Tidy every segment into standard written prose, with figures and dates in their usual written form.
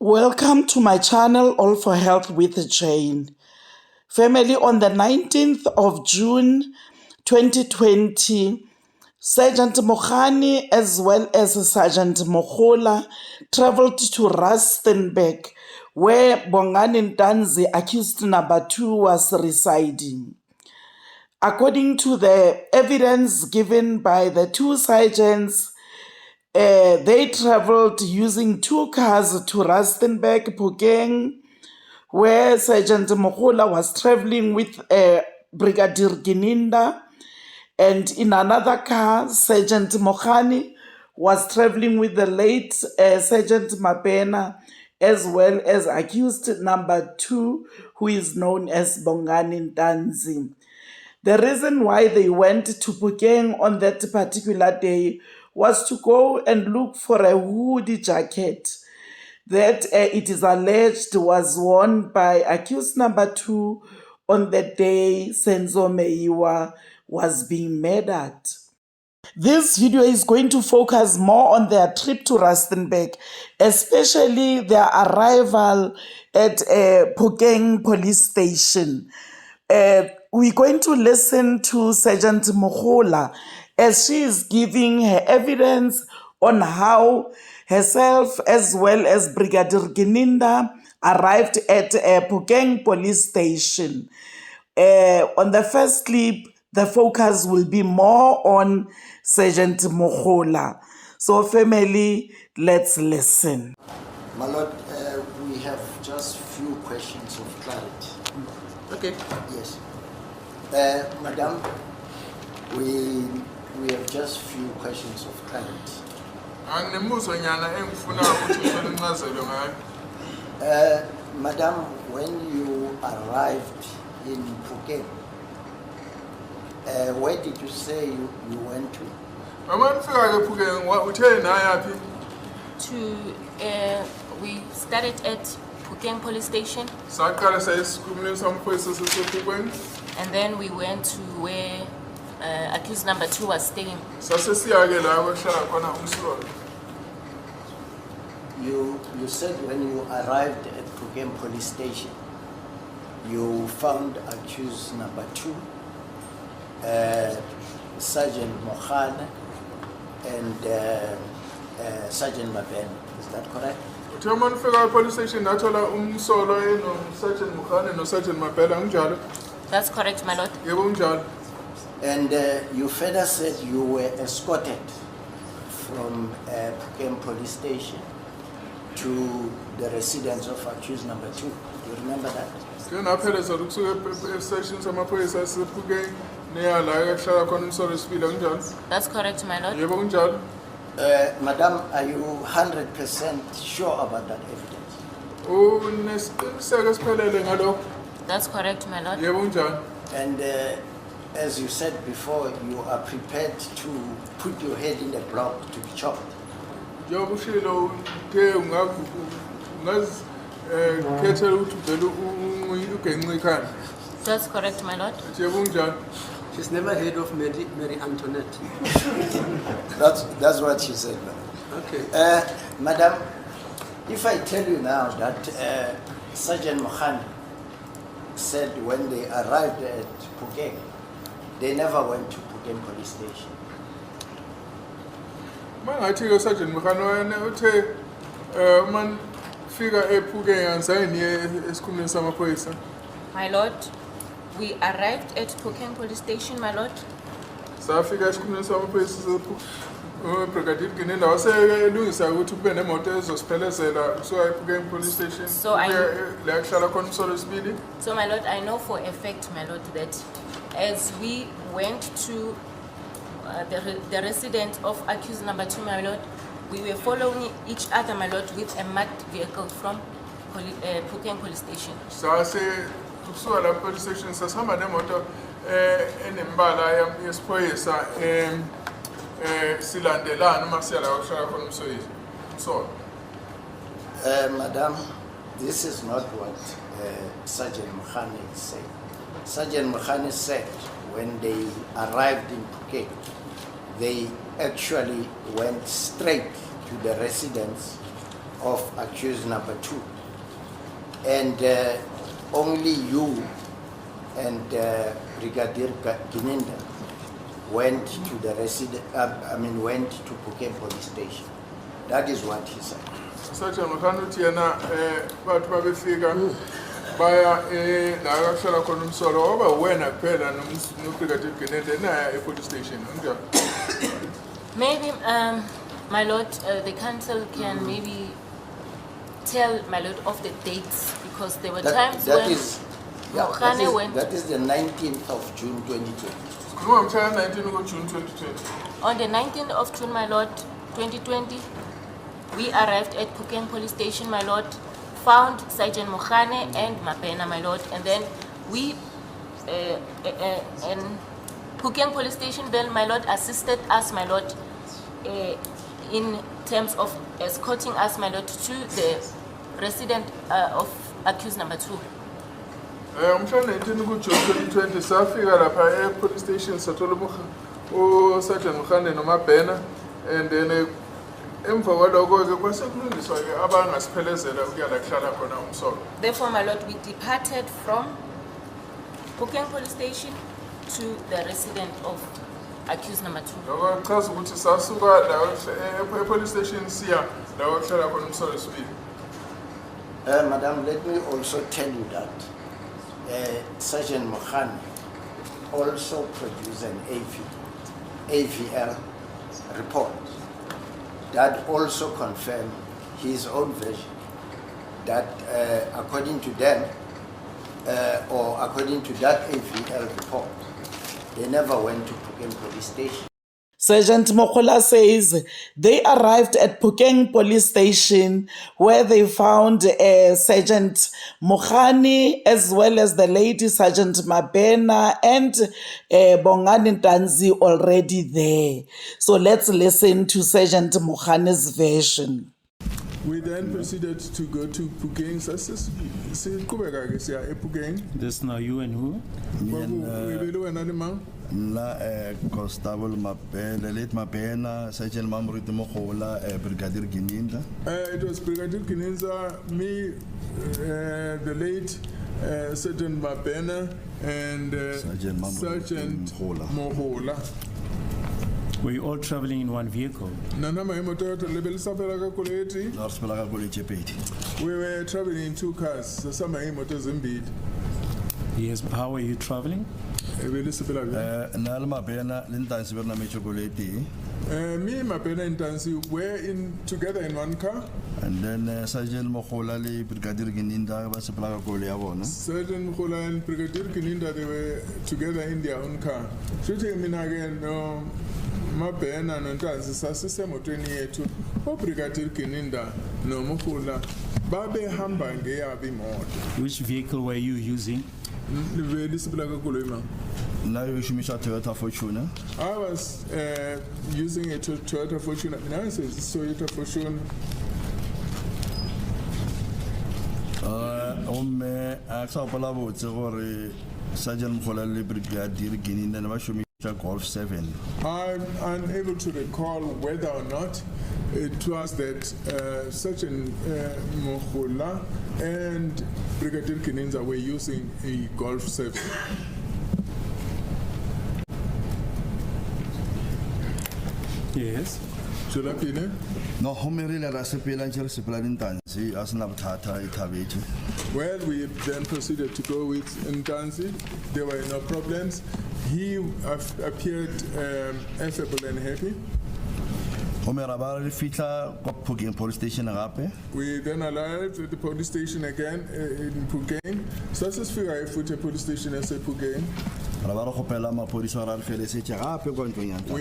Welcome to my channel, All for Health with Jane. Family, on the 19th of June 2020, Sgt Mogane as well as Sgt Mogola traveled to Rustenburg, where Bongani Ntanzi, accused number 2, was residing. According to the evidence given by the two sergeants, they traveled using two cars to Rustenburg, Phokeng, where Sgt Mogola was traveling with Brigadier Gininda, and in another car, Sgt Mogane was traveling with the late Sgt Mabena, as well as accused number 2, who is known as Bongani Ntanzi. The reason why they went to Phokeng on that particular day was to go and look for a hoodie jacket that it is alleged was worn by accused number 2 on the day Senzo Meyiwa was being murdered. This video is going to focus more on their trip to Rustenburg, especially their arrival at Phokeng police station. We're going to listen to Sgt Mogola as she is giving her evidence on how herself as well as Brigadier Gininda arrived at Phokeng police station. On the first clip, the focus will be more on Sgt Mogola. So family, let's listen. My Lord, we have just few questions of clarity. Okay. Yes. Madam, we have just few questions of clarity. Madam, when you arrived in Phokeng, where did you say you went to? We started at Phokeng police station, and then we went to where accused number 2 was staying. You said when you arrived at Phokeng police station, you found accused number 2, Sergeant Mogane, and Sergeant Mabena. Is that correct? That's correct, my lord. And you further said you were escorted from Phokeng police station to the residence of accused number 2. Do you remember that? That's correct, my lord. Madam, are you 100% sure about that evidence? That's correct, my lord. And as you said before, you are prepared to put your head in the block to be chopped. That's correct, my lord. She's never heard of Mary Antoinette. That's what she said, madam. Okay. Madam, if I tell you now that Sergeant Mogane said when they arrived at Phokeng, they never went to Phokeng police station. My lord, we arrived at Phokeng police station, my lord. So my lord, I know for a fact, my lord, that as we went to the residence of accused number 2, my lord, we were following each other, my lord, with a marked vehicle from Phokeng police station. Police station sasihamba nemoto enembala yesiphoyisa silandelana uma siyala ukushaya khona umsoyizi. So Madam, this is not what Sergeant Mogane said. Sergeant Mogane said when they arrived in Phokeng, they actually went straight to the residence of accused number 2. And only you and Brigadier Gininda went to the went to Phokeng police station. That is what he said. Sergeant Mogane uthi yena bathu babefika baya la akuhlala khona umsolo ngoba wena kuphela noBrigadier Gininda naye e-police station. Maybe, my lord, the council can maybe tell my lord of the dates, because there were times when Mogane went. That is the 19th of June 2020. Sikhuluma ngomhla 19 June 2020. On the 19th of June, my lord, 2020, we arrived at Phokeng police station, my lord, found Sgt Mogane and Mabena, my lord, and then we, and Phokeng police station, then my lord assisted us, my lord, in terms of escorting us, my lord, to the resident of accused number 2. Umhla 19 June 2020 safika lapha e-police station sathola uSergeant Mogane noMabena, and then emva kwaloko ke kwasekulungiswa ke abangasiphelezela ukuya la kuhlala khona umsolo. Therefore, my lord, we departed from Phokeng police station to the resident of accused number 2. Lokho kuchaza ukuthi sasuka la e-police station siya la kuhlala khona umsolo sibili. Madam, let me also tell you that Sgt Mogane also produced an AVL report that also confirmed his own version, that according to them, or according to that AVL report, they never went to Phokeng police station. Sgt Mogola says they arrived at Phokeng police station where they found Sgt Mogane as well as the lady Sgt Mabena and Bongani Ntanzi already there. So let's listen to Sgt Mogane's version. We then proceeded to go to Phokeng. This now you and who? Constable Mabena, late Mabena, Sgt Mogola, Brigadier Gininda. It was Brigadier Gininda, me, the late Sgt Mabena, and Sgt Mogola. Were you all traveling in one vehicle? We were traveling in 2 cars. Yes, how were you traveling? Me, Mabena and Tansi were together in 1 car. And then Sgt Mogola, Brigadier Gininda, Sgt Mogola and Brigadier Gininda, they were together in their own car. Shooting me again, Mabena and Tansi, Sasemotweni yetu, Brigadier Gininda, no Mogola, Babe Hambange Abimod. Which vehicle were you using? Now you should miss a Toyota Fortuner. I was using a Toyota Fortuner. Now it's a Toyota Fortuner. Sgt Mogola, Brigadier Gininda, never show me a Golf 7. I'm unable to recall whether or not it was that Sgt Mogola and Brigadier Gininda were using a Golf 7. Yes. Should I be No, Well, we then proceeded to go with Ntanzi. There were no problems. He appeared affable and happy. Police station. We then arrived at the police station again in Phokeng. So let's figure out if the police station is Phokeng. We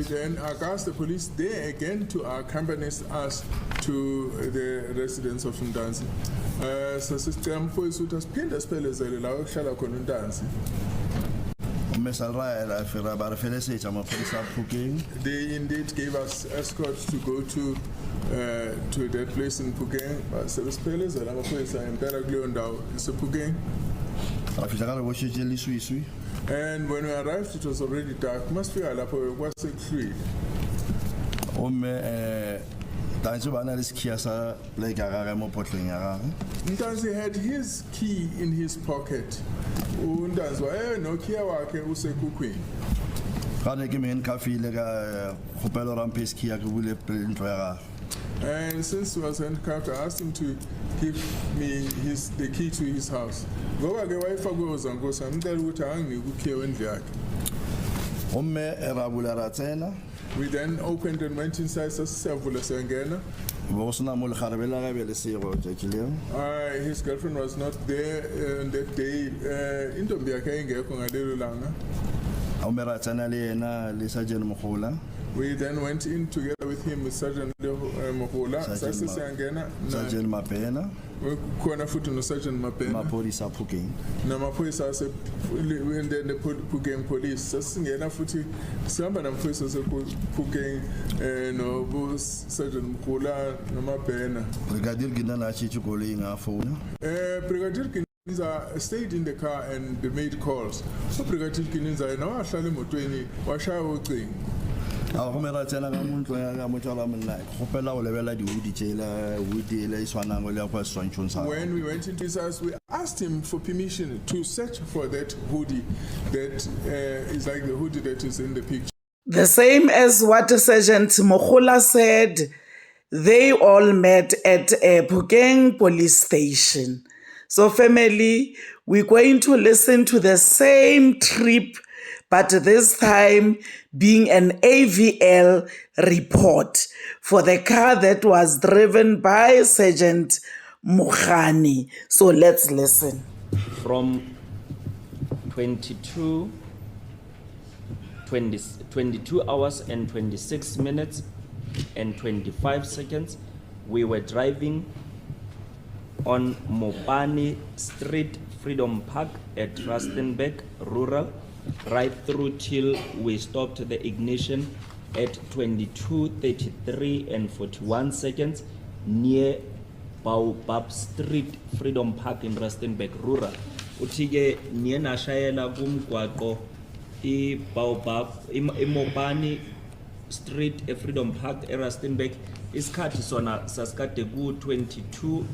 then asked the police there again to accompany us to the residence of Ntanzi. So system police would have pinned a spell as a Ntanzi. They indeed gave us escorts to go to that place in Phokeng. So the spell is a place in Paraglio it's a Phokeng. And when we arrived, it was already dark. Must feel like was free. Tanso ba na le sekhiya sa pleke ya gagwe mo photlhong ya gagwe. Ntanzi had his key in his pocket. Untanzi nokhiya wakhe usekukhwini. Ga ne ke me handcuffile ka kgopela gore a mphe sekhiya ke bule ntlo ya gagwe. And since he was handcuffed, I asked him to give me the key to his house. Ngoba ke wayefakwe uzankosi amcela ukuthi anginike ukhiye wendlu yakhe. Gomme ra bula ra tsena. We then opened and went inside sasiyavula siyangena. Bo sena mo legarebe la gagwe le sego tšatši leo. His girlfriend was not there on that day. Intombi yakhe ayingekho ngalelo langa. Gomme ra tsena le yena le Sgt Mogola. We then went in together with him with Sgt Mogola. Sasiyangena. Sgt Mapena. Khona futhi no Sgt Mapena. Maphodisa Phokeng. Namaphoyisa the Phokeng police. Sasingena futhi sihamba namaphoyisa Phokeng no Sgt Mogola noMapena. Brigadier Ginana tšhitše koloi nga phone. Brigadier Ginza stayed in the car and made calls. So Brigadier Ginza yena wahlala emotweni washaya ucingo. Gomme ra tsena ka mo ntlong ya ka motswala wa monna kgopela go lebela diudi tšela woodi ele e tshwanang le ya kwa seswantšhong sa. When we went into his house, we asked him for permission to search for that hoodie that is like the hoodie that is in the picture. The same as what Sgt Mogola said, they all met at a Phokeng police station. So family, we're going to listen to the same trip, but this time being an AVL report for the car that was driven by Sgt Mogane. So let's listen. From 22 hours and 26 minutes and 25 seconds, we were driving on Mopani Street, Freedom Park at Rustenburg Rural, right through till we stopped the ignition at 22:33 and 41 seconds near Baobab Street, Freedom Park in Rustenburg Rural. Utige niye nashayela kumgwaqo Baobab Mopani Street Freedom Park Rustenburg isikhathi sona sasikade ku 22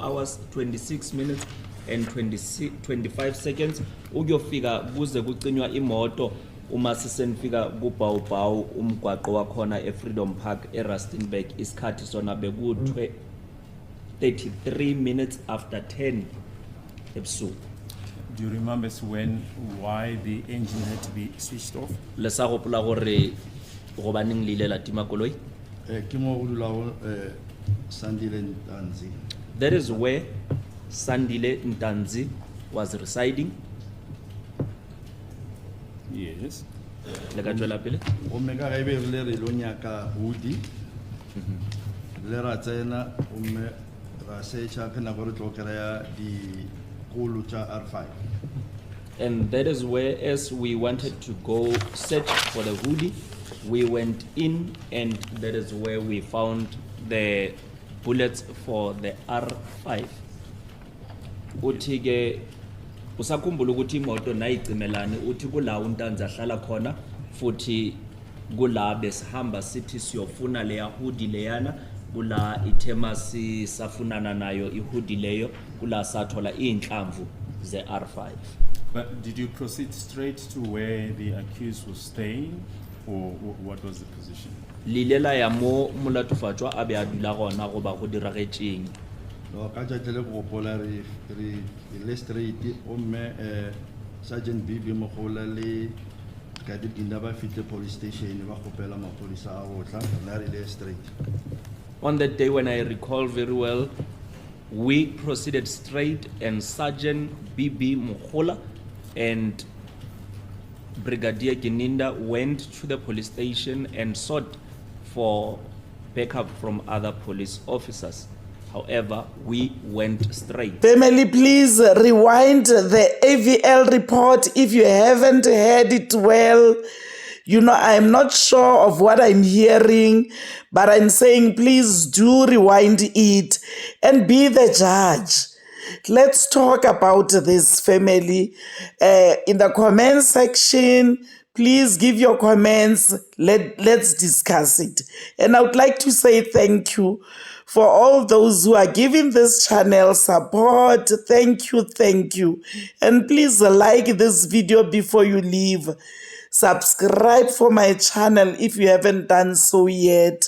hours 26 minutes and 25 seconds ukuyofika kuze kucinywa imoto uma sisenifika ku Baobab umgwaqo wakhona eFreedom Park eRustenburg isikhathi sona beku 33 minutes after 10 ebusuku. Do you remember why the engine had to be switched off? Lesa gopola gore go baneng le ile la tima koloi. Ke mo go dulago Sandile Ntanzi. That is where Sandile Ntanzi was residing. Yes. Le ka tswela pele. Gomme ka gaebe le re lo nyaka hoodi le ra tsena gomme ra searcha ka nako re tlo kry-a dikolo tša R5. And that is where, as we wanted to go search for the hoodie, we went in, and that is where we found the bullets for the R5. Uthi-ke usakhumbula ukuthi imoto nayicimelane uthi kula uNtanzi ahlala khona futhi kula besihamba sithi siyofuna leya hoodie leyana kula ithema sisafunana nayo ihoodie leyo kula sathola inhlamvu ze R5. But did you proceed straight to where the accused was staying, or what was the position? Lilela ya mo molatofatšwa a be a dula gona go ba go diragetseng. No ka tšatši le go gopola re ile straight gomme Sergeant Bibi Mogola le Brigadier Ginda ba fitlhe police station ba gopela maphodisa a go tla rena re ile straight. On that day, when I recall very well, we proceeded straight, and Sergeant Bibi Mogola and Brigadier Gininda went to the police station and sought for backup from other police officers. However, we went straight. Family, please rewind the AVL report if you haven't heard it well. You know, I'm not sure of what I'm hearing, but I'm saying please do rewind it and be the judge. Let's talk about this, family. In the comment section, Please give your comments. Let's discuss it. And I would like to say thank you for all those who are giving this channel support. Thank you, thank you. And please like this video before you leave. Subscribe for my channel if you haven't done so yet.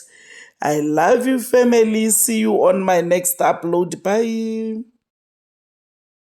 I love you, family. See you on my next upload. Bye.